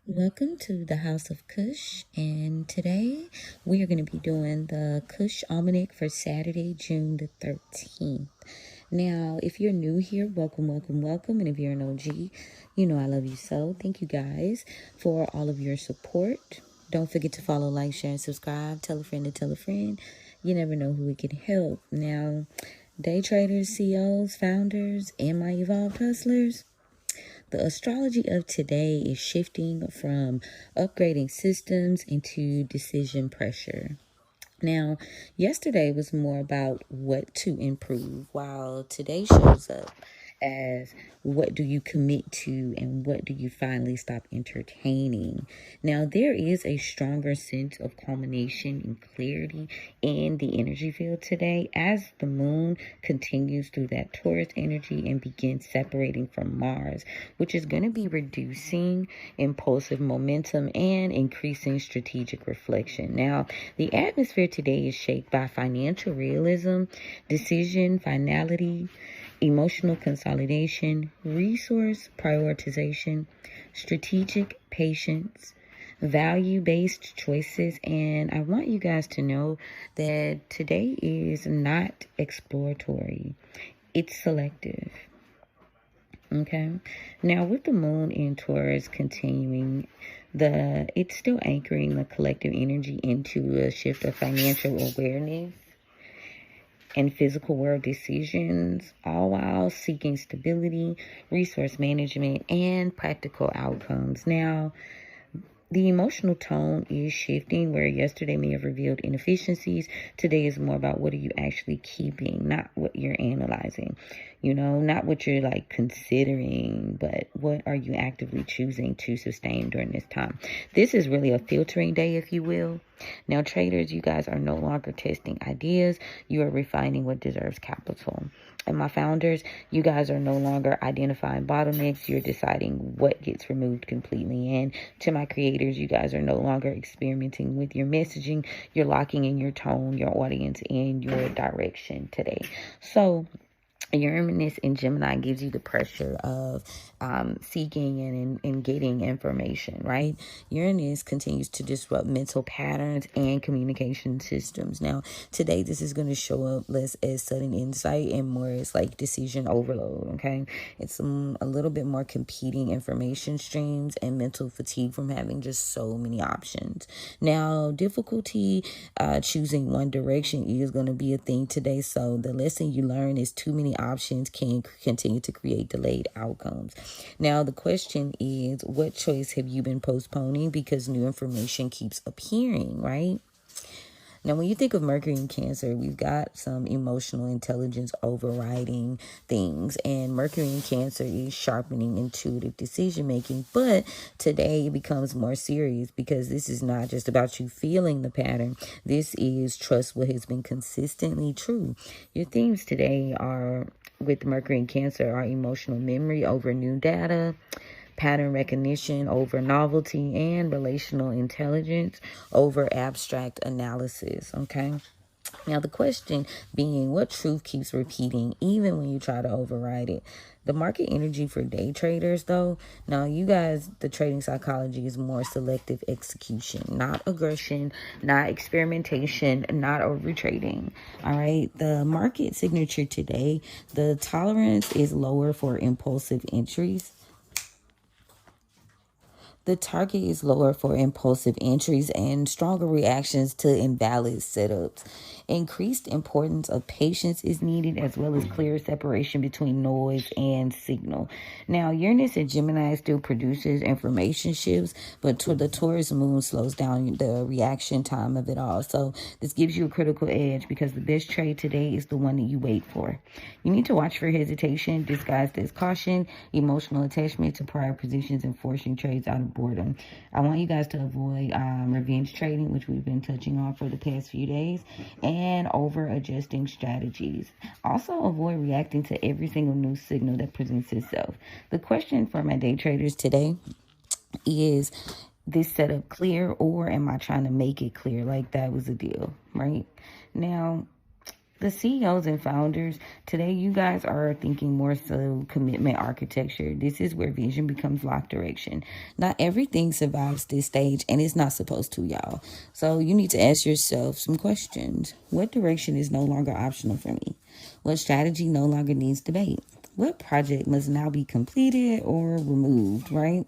Welcome to the House of Cush, and today we are going to be doing the Cush Almanac for Saturday, June the 13th. Now, if you're new here, welcome, welcome, welcome. And if you're an OG, you know I love you so. Thank you guys for all of your support. Don't forget to follow, like, share, and subscribe. Tell a friend to tell a friend. You never know who it can help. Now, day traders, CEOs, founders, and my evolved hustlers. The astrology of today is shifting from upgrading systems into decision pressure. Now, yesterday was more about what to improve, while today shows up as what do you commit to and what do you finally stop entertaining. Now, there is a stronger sense of culmination and clarity in the energy field today as the moon continues through that Taurus energy and begins separating from Mars, which is going to be reducing impulsive momentum and increasing strategic reflection. Now, the atmosphere today is shaped by financial realism, decision finality, emotional consolidation, resource prioritization, strategic patience, value-based choices. And I want you guys to know that today is not exploratory. It's selective. Okay. Now with the moon in Taurus continuing, it's still anchoring the collective energy into a shift of financial awareness and physical world decisions, all while seeking stability, resource management, and practical outcomes. Now, the emotional tone is shifting, where yesterday may have revealed inefficiencies. Today is more about what are you actually keeping, not what you're analyzing. Not what you're like considering, but what are you actively choosing to sustain during this time. This is really a filtering day, if you will. Now, traders, you guys are no longer testing ideas. You are refining what deserves capital. And my founders, you guys are no longer identifying bottlenecks. You're deciding what gets removed completely. And to my creators, you guys are no longer experimenting with your messaging. You're locking in your tone, your audience, and your direction today. So Uranus in Gemini gives you the pressure of seeking and getting information, right? Uranus continues to disrupt mental patterns and communication systems. Now, today, this is going to show up less as sudden insight and more as like decision overload, okay? It's a little bit more competing information streams and mental fatigue from having just so many options. Now, difficulty choosing one direction is going to be a thing today. So the lesson you learn is too many options can continue to create delayed outcomes. Now, the question is, what choice have you been postponing because new information keeps appearing, right? Now, when you think of Mercury in Cancer, we've got some emotional intelligence overriding things. And Mercury in Cancer is sharpening intuitive decision making. But today it becomes more serious because this is not just about you feeling the pattern. This is trust what has been consistently true. Your themes today are with Mercury in Cancer are emotional memory over new data, pattern recognition over novelty, and relational intelligence over abstract analysis, okay? Now, the question being, what truth keeps repeating even when you try to override it? The market energy for day traders, though, now you guys, the trading psychology is more selective execution, not aggression, not experimentation, not over trading. All right. The market signature today, the tolerance is lower for impulsive entries. The target is lower for impulsive entries and stronger reactions to invalid setups. Increased importance of patience is needed, as well as clear separation between noise and signal. Now, Uranus in Gemini still produces information shifts, but the Taurus Moon slows down the reaction time of it all. So this gives you a critical edge because the best trade today is the one that you wait for. You need to watch for hesitation disguised as caution, emotional attachment to prior positions, and forcing trades out of boredom. I want you guys to avoid revenge trading, which we've been touching on for the past few days, and over adjusting strategies. Also, avoid reacting to every single new signal that presents itself. The question for my day traders today is this setup clear, or am I trying to make it clear like that was a deal, right? Now, the CEOs and founders, today you guys are thinking more so commitment architecture. This is where vision becomes locked direction. Not everything survives this stage, and it's not supposed to, y'all. So you need to ask yourself some questions. What direction is no longer optional for me? What strategy no longer needs debate? What project must now be completed or removed, right?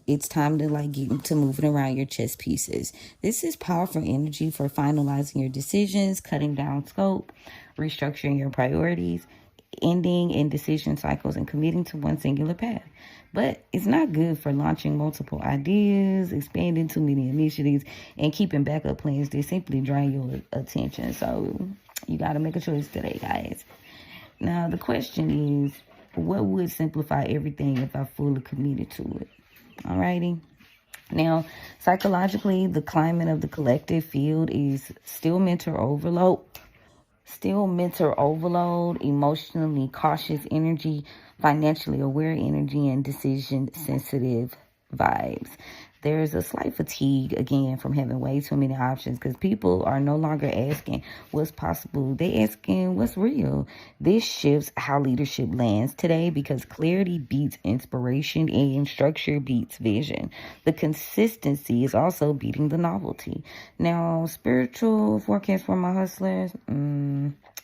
It's time to get to moving around your chess pieces. This is powerful energy for finalizing your decisions, cutting down scope, restructuring your priorities, ending indecision cycles, and committing to one singular path. But it's not good for launching multiple ideas, expanding too many initiatives, and keeping backup plans that simply drain your attention. So you got to make a choice today, guys. Now, the question is, what would simplify everything if I fully committed to it? Alrighty. Now, psychologically, the climate of the collective field is still mental overload, emotionally cautious energy, financially aware energy, and decision sensitive vibes. There's a slight fatigue again from having way too many options because people are no longer asking what's possible. They asking what's real. This shifts how leadership lands today because clarity beats inspiration and structure beats vision. The consistency is also beating the novelty. Now, spiritual forecast for my hustlers.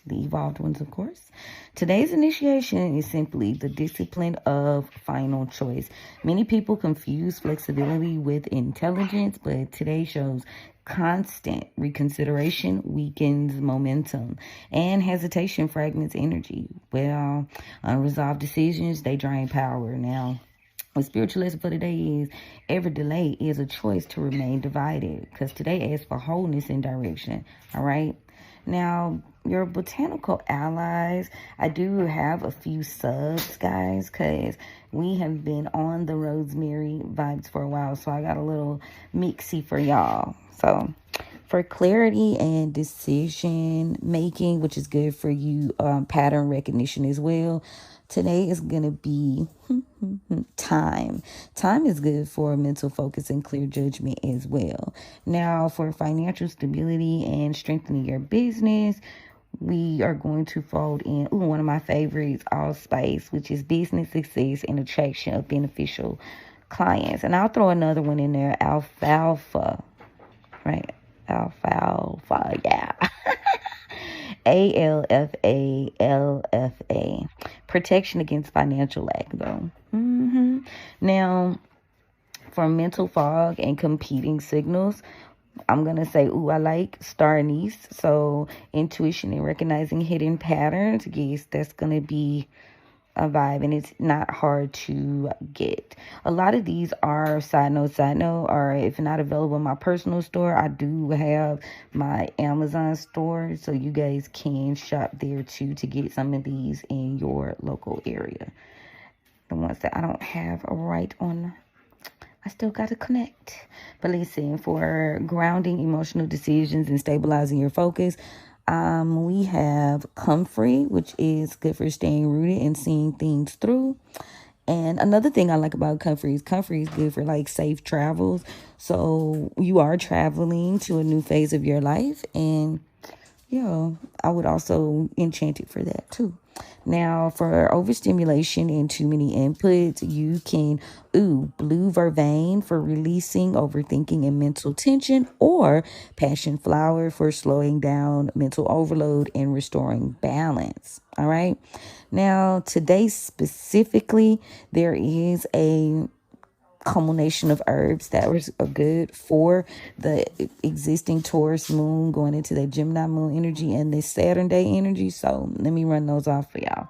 The evolved ones, of course. Today's initiation is simply the discipline of final choice. Many people confuse flexibility with intelligence, but today shows constant reconsideration weakens momentum and hesitation fragments energy. Well, unresolved decisions, they drain power. Now, the spiritual lesson for today is every delay is a choice to remain divided because today asks for wholeness and direction. All right. Now, your botanical allies, I do have a few subs, guys, because we have been on the rosemary vibes for a while. So I got a little mixy for y'all. So for clarity and decision making, which is good for you, pattern recognition as well. Today is going to be time. Time is good for mental focus and clear judgment as well. Now, for financial stability and strengthening your business, we are going to fold in one of my favorites, allspice, which is business success and attraction of beneficial clients. And I'll throw another one in there, alfalfa, right? Alfalfa, yeah. ALFALFA. Protection against financial lack, though. Now, for mental fog and competing signals, I'm going to say, I like star anise. So intuition and recognizing hidden patterns. Yes, that's going to be a vibe, and it's not hard to get. A lot of these are side note, or if not available in my personal store, I do have my Amazon store, so you guys can shop there too to get some of these in your local area. The ones that I don't have right on, I still got to connect. But listen, for grounding emotional decisions and stabilizing your focus, we have comfrey, which is good for staying rooted and seeing things through. And another thing I like about comfrey is good for safe travels. So you are traveling to a new phase of your life, and I would also enchant it for that too. Now, for overstimulation and too many inputs, you can blue vervain for releasing overthinking and mental tension, or passion flower for slowing down mental overload and restoring balance. All right. Now, today specifically, there is a culmination of herbs that was good for the existing Taurus moon going into the Gemini moon energy and the Saturn day energy. So let me run those off for y'all.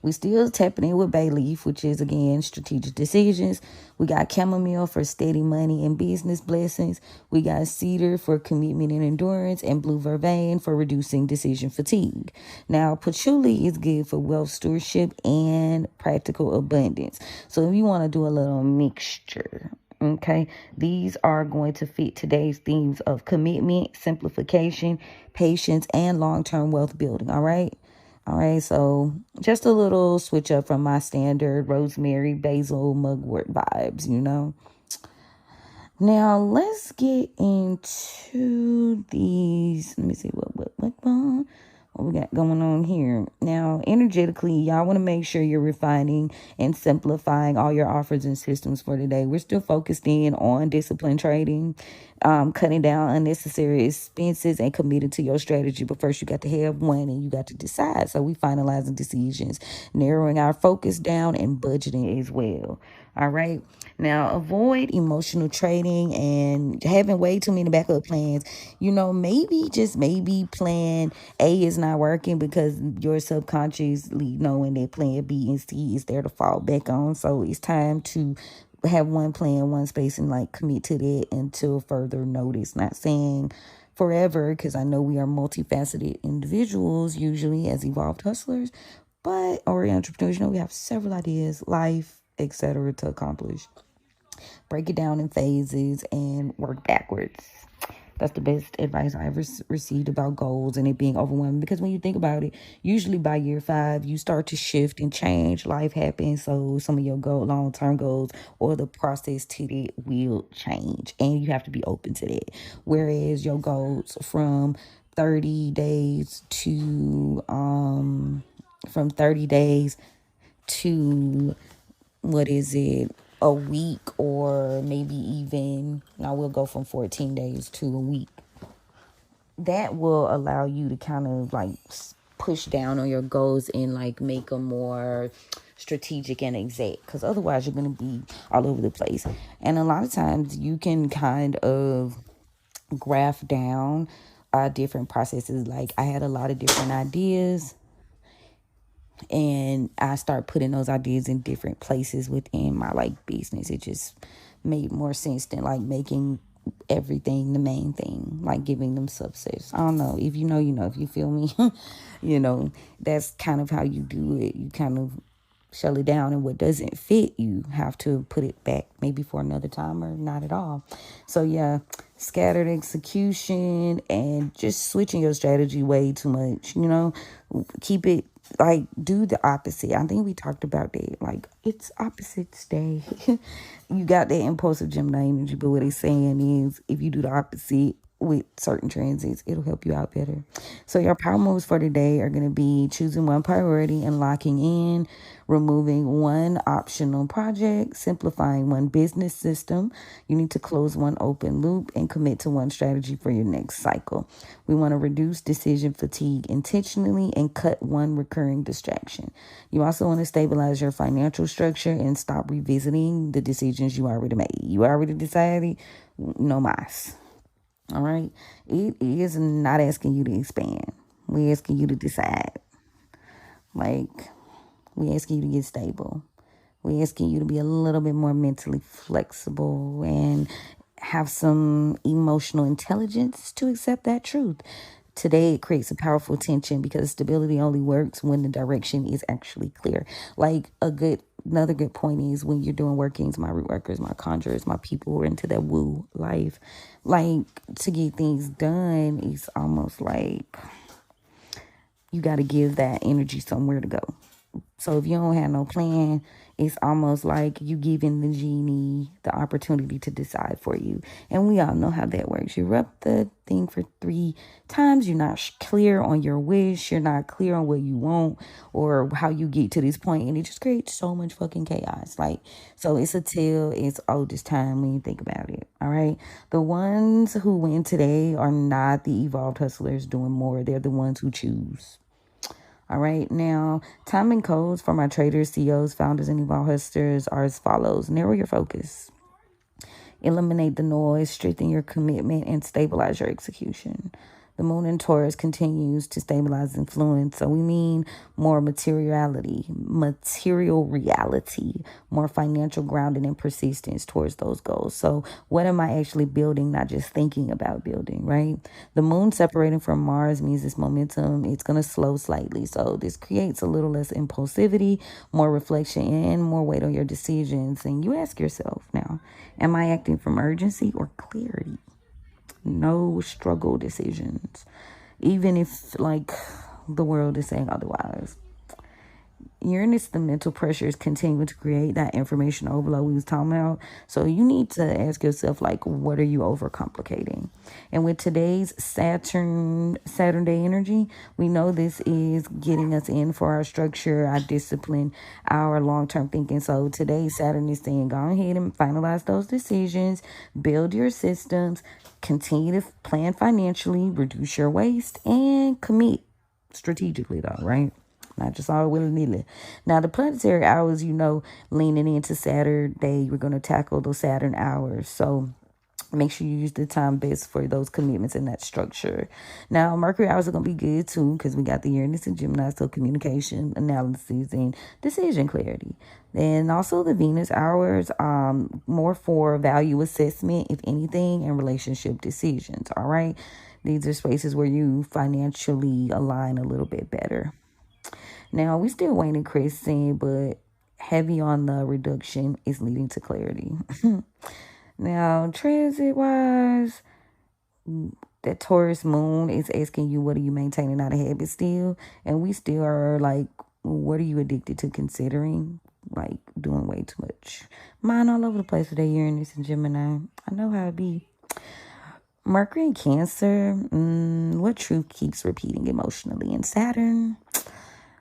We still tapping in with bay leaf, which is, again, strategic decisions. We got chamomile for steady money and business blessings. We got cedar for commitment and endurance, and blue vervain for reducing decision fatigue. Now, patchouli is good for wealth stewardship and practical abundance. So if you want to do a little mixture, okay, these are going to fit today's themes of commitment, simplification, patience, and long-term wealth building. All right, so just a little switch up from my standard rosemary, basil, mugwort vibes, Now, let's get into these. Let me see, What we got going on here? Now, energetically, y'all want to make sure you're refining and simplifying all your offers and systems for today. We're still focused in on discipline trading, cutting down unnecessary expenses and committed to your strategy. But first, you got to have one and you got to decide. So we finalizing decisions, narrowing our focus down, and budgeting as well. All right. Now, avoid emotional trading and having way too many backup plans. Maybe, just maybe plan A is not working because you're subconsciously knowing that plan B and C is there to fall back on. So it's time to have one plan, one space, and like commit to that until further notice. Not saying forever, because I know we are multifaceted individuals, usually as evolved hustlers, or entrepreneurs. We have several ideas, life, etc. to accomplish. Break it down in phases and work backwards. That's the best advice I ever received about goals and it being overwhelming. Because when you think about it, usually by year 5, you start to shift and change. Life happens. So some of your long-term goals or the process to it will change. And you have to be open to that. Whereas your goals from 30 days to what is it, a week, or maybe even, now we'll go from 14 days to a week. That will allow you to kind of like push down on your goals and like make them more strategic and exact, because otherwise you're going to be all over the place. And a lot of times you can kind of graph down different processes. Like I had a lot of different ideas, and I start putting those ideas in different places within my like business. It just made more sense than like making everything the main thing, like giving them subsets. I don't know. If you know, if you feel me, that's kind of how you do it. You kind of shut it down, and what doesn't fit, you have to put it back maybe for another time or not at all. So yeah, scattered execution and just switching your strategy way too much. Keep it, like, do the opposite. I think we talked about that. Like, it's opposites day. You got that impulsive Gemini energy, but what they're saying is if you do the opposite with certain transits, it'll help you out better. So your power moves for today are going to be choosing one priority and locking in, removing one optional project, simplifying one business system. You need to close one open loop and commit to one strategy for your next cycle. We want to reduce decision fatigue intentionally and cut one recurring distraction. You also want to stabilize your financial structure and stop revisiting the decisions you already made. You already decided, no mas. All right. It is not asking you to expand. We're asking you to decide. Like, we're asking you to get stable. We're asking you to be a little bit more mentally flexible and have some emotional intelligence to accept that truth. Today, it creates a powerful tension because stability only works when the direction is actually clear. Like another good point is when you're doing workings, my root workers, my conjurers, my people who are into that woo life, like to get things done, it's almost like you got to give that energy somewhere to go. So if you don't have no plan, it's almost like you giving the genie the opportunity to decide for you. And we all know how that works. You rub the thing for 3 times. You're not clear on your wish. You're not clear on what you want or how you get to this point. And it just creates so much fucking chaos. Like, so it's it's oldest time when you think about it. All right. The ones who win today are not the evolved hustlers doing more. They're the ones who choose. All right. Now, timing codes for my traders, CEOs, founders, and evolved hustlers are as follows. Narrow your focus. Eliminate the noise, strengthen your commitment, and stabilize your execution. The moon in Taurus continues to stabilize influence. So we mean more material reality, more financial grounding and persistence towards those goals. So what am I actually building, not just thinking about building, right? The moon separating from Mars means this momentum, it's going to slow slightly. So this creates a little less impulsivity, more reflection, and more weight on your decisions. And you ask yourself now, am I acting from urgency or clarity? No struggle decisions, even if like the world is saying otherwise. Uranus, the mental pressure is continuing to create that information overload we was talking about. So you need to ask yourself, like, what are you overcomplicating? And with today's Saturn day energy, we know this is getting us in for our structure, our discipline, our long-term thinking. So today Saturn is saying, go ahead and finalize those decisions, build your systems, continue to plan financially, reduce your waste, and commit strategically, though, right? Not just all willy-nilly. Now, the planetary hours, leaning into Saturday, we're going to tackle those Saturn hours. So make sure you use the time best for those commitments and that structure. Now, Mercury hours are going to be good, too, because we got the Uranus and Gemini, so communication, analysis, and decision clarity. Then also the Venus hours, more for value assessment, if anything, and relationship decisions, all right? These are spaces where you financially align a little bit better. Now, we still waiting crescent, but heavy on the reduction is leading to clarity. Now, transit-wise, that Taurus Moon is asking you, what are you maintaining out of habit still? And we still are like, what are you addicted to considering? Like, doing way too much. Mine all over the place with that Uranus and Gemini. I know how it be. Mercury and Cancer, what truth keeps repeating emotionally? And Saturn,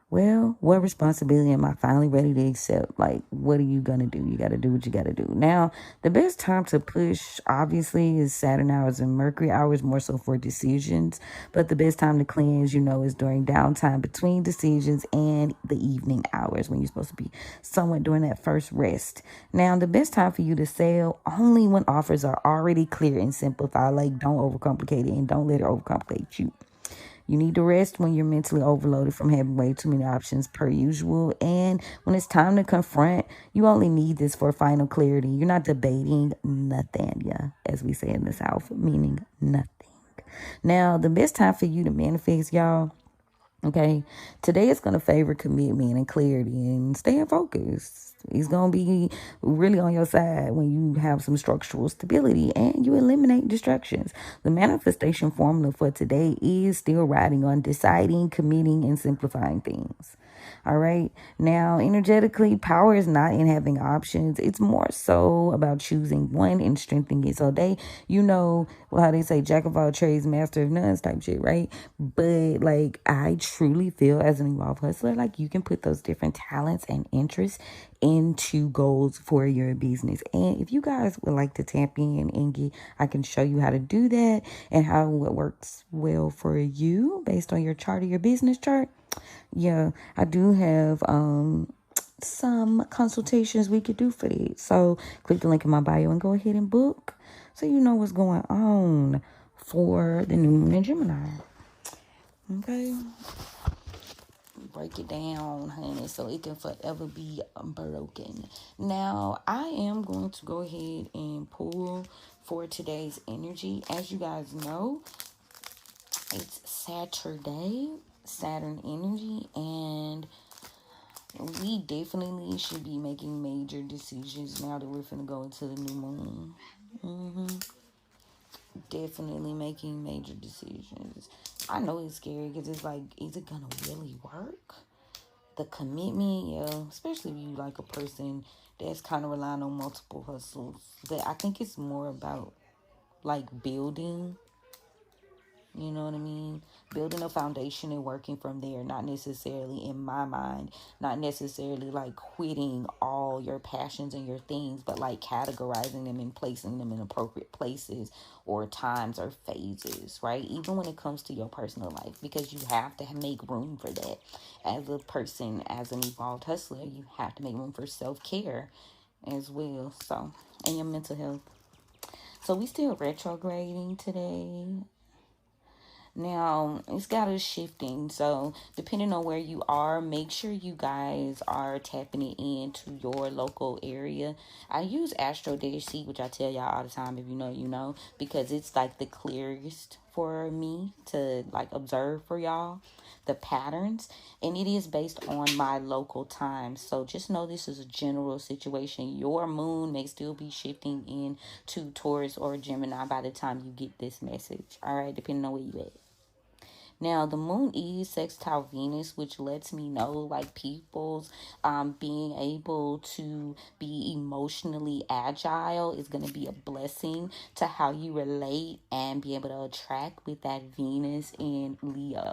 well, what responsibility am I finally ready to accept? Like, what are you going to do? You got to do what you got to do. Now, the best time to push, obviously, is Saturn hours and Mercury hours, more so for decisions. But the best time to cleanse, is during downtime between decisions and the evening hours when you're supposed to be somewhat during that first rest. Now, the best time for you to sell, only when offers are already clear and simplified. Like, don't overcomplicate it and don't let it overcomplicate you. You need to rest when you're mentally overloaded from having way too many options per usual. And when it's time to confront, you only need this for final clarity. You're not debating nothing, as we say in the South, meaning nothing. Now, the best time for you to manifest, y'all, okay, today is going to favor commitment and clarity and staying focused. He's going to be really on your side when you have some structural stability and you eliminate distractions. The manifestation formula for today is still riding on deciding, committing, and simplifying things. All right. Now, energetically, power is not in having options. It's more so about choosing one and strengthening it. So how they say, jack of all trades, master of none type shit, right? But like, I truly feel as an evolved hustler, like you can put those different talents and interests into goals for your business. And if you guys would like to tap in and I can show you how to do that and how it works well for you based on your chart or your business chart. Yeah, I do have some consultations we could do for it. So click the link in my bio and go ahead and book so you know what's going on for the new moon in Gemini. Okay. Break it down, honey, so it can forever be broken. Now, I am going to go ahead and pull for today's energy. As you guys know, it's Saturday, Saturn energy, and we definitely should be making major decisions now that we're finna go into the new moon. Definitely making major decisions. I know it's scary because it's like, is it gonna really work? The commitment, yeah, especially if you like a person that's kind of relying on multiple hustles. But I think it's more about like building. You know what I mean? Building a foundation and working from there. Not necessarily, in my mind, not necessarily like quitting all your passions and your things, but like categorizing them and placing them in appropriate places or times or phases, right? Even when it comes to your personal life, because you have to make room for that. As a person, as an evolved hustler, you have to make room for self-care as well. So, and your mental health. So we still retrograding today. Now, it's got us shifting. So, depending on where you are, make sure you guys are tapping it into your local area. I use Astrology, which I tell y'all all the time. If you know, you know, because it's like the clearest for me to like observe for y'all the patterns, and it is based on my local time. So just know this is a general situation. Your moon may still be shifting in to Taurus or Gemini by the time you get this message. All right, depending on where you at. Now, the moon is sextile Venus, which lets me know like people's being able to be emotionally agile is going to be a blessing to how you relate and be able to attract with that Venus in Leo.